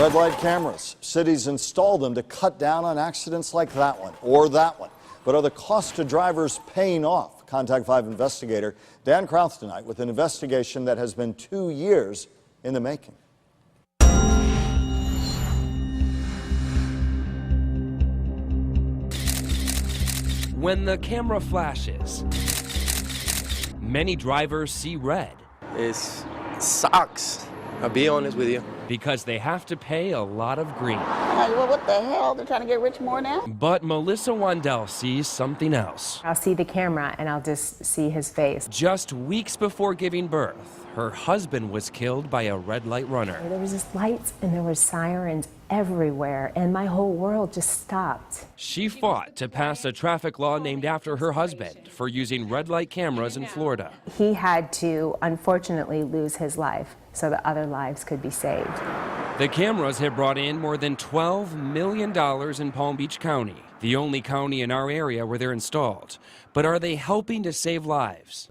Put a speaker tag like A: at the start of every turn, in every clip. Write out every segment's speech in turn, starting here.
A: Red light cameras. Cities install them to cut down on accidents like that one or that one. But are the costs to drivers paying off? Contact 5 investigator Dan Krauth tonight with an investigation that has been 2 years in the making.
B: When the camera flashes, many drivers see red.
C: It sucks. I'll be honest with you.
B: Because they have to pay a lot of green.
D: Well, what the hell? They're trying to get rich more now?
B: But Melissa Wandell sees something else.
E: I'll see the camera and I'll just see his face.
B: Just weeks before giving birth, her husband was killed by a red light runner.
E: There was just lights and there was sirens everywhere, and my whole world just stopped.
B: She fought to pass a traffic law named after her husband for using red light cameras in Florida.
E: He had to, unfortunately, lose his life so that other lives could be saved.
B: The cameras have brought in more than $12 million in Palm Beach County, the only county in our area where they're installed. But are they helping to save lives?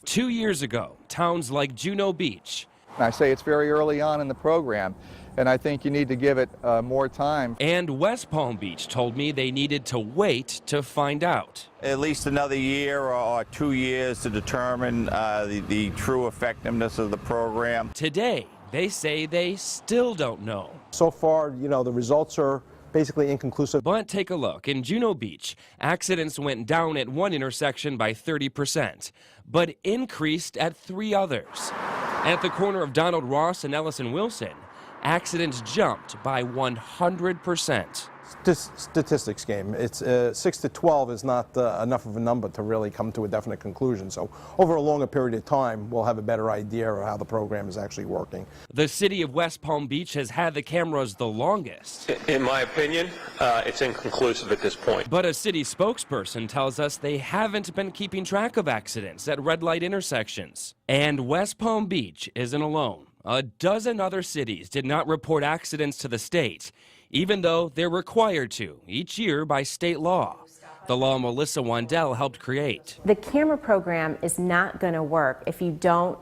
B: 2 years ago, towns like Juno Beach.
F: I say it's very early on in the program, and I think you need to give it more time.
B: And West Palm Beach told me they needed to wait to find out.
G: At least another year or 2 years to determine the true effectiveness of the program.
B: Today, they say they still don't know.
H: So far, the results are basically inconclusive.
B: But take a look. In Juno Beach, accidents went down at one intersection by 30%, but increased at 3 others. At the corner of Donald Ross and Ellison Wilson, accidents jumped by 100%.
H: Statistics game. It's 6 to 12 is not enough of a number to really come to a definite conclusion. So over a longer period of time, we'll have a better idea of how the program is actually working.
B: The city of West Palm Beach has had the cameras the longest.
I: In my opinion, it's inconclusive at this point.
B: But a city spokesperson tells us they haven't been keeping track of accidents at red light intersections. And West Palm Beach isn't alone. A dozen other cities did not report accidents to the state, even though they're required to each year by state law, the law Melissa Wandell helped create.
E: The camera program is not going to work if you don't,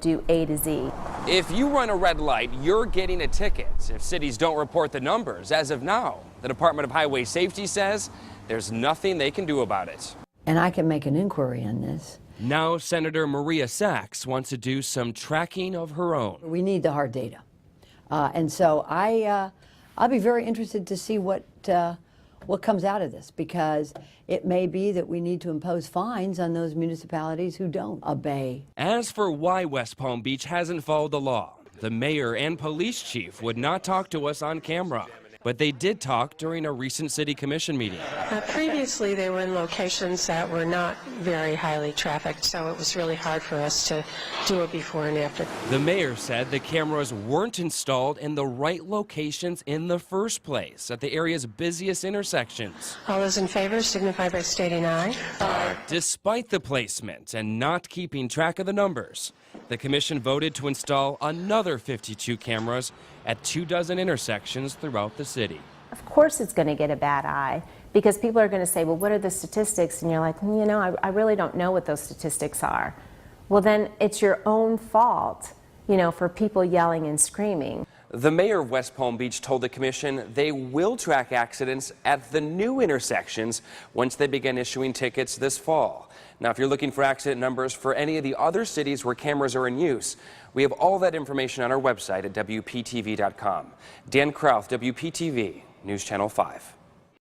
E: do A to Z.
B: If you run a red light, you're getting a ticket if cities don't report the numbers. As of now, the Department of Highway Safety says there's nothing they can do about it.
J: And I can make an inquiry on this.
B: Now, Senator Maria Sachs wants to do some tracking of her own.
J: We need the hard data. And so I'll be very interested to see what comes out of this, because it may be that we need to impose fines on those municipalities who don't obey.
B: As for why West Palm Beach hasn't followed the law, the mayor and police chief would not talk to us on camera. But they did talk during a recent city commission meeting.
K: Previously, they were in locations that were not very highly trafficked, so it was really hard for us to do a before and after.
B: The mayor said the cameras weren't installed in the right locations in the first place at the area's busiest intersections.
K: All those in favor signify by stating aye.
B: Aye. Despite the placement and not keeping track of the numbers, the commission voted to install another 52 cameras at 24 intersections throughout the city.
E: Of course it's going to get a bad eye, because people are going to say, well, what are the statistics? And you're like, I really don't know what those statistics are. Well, then it's your own fault, for people yelling and screaming.
B: The mayor of West Palm Beach told the commission they will track accidents at the new intersections once they begin issuing tickets this fall. Now, if you're looking for accident numbers for any of the other cities where cameras are in use, we have all that information on our website at WPTV.com. Dan Krauth, WPTV, News Channel 5.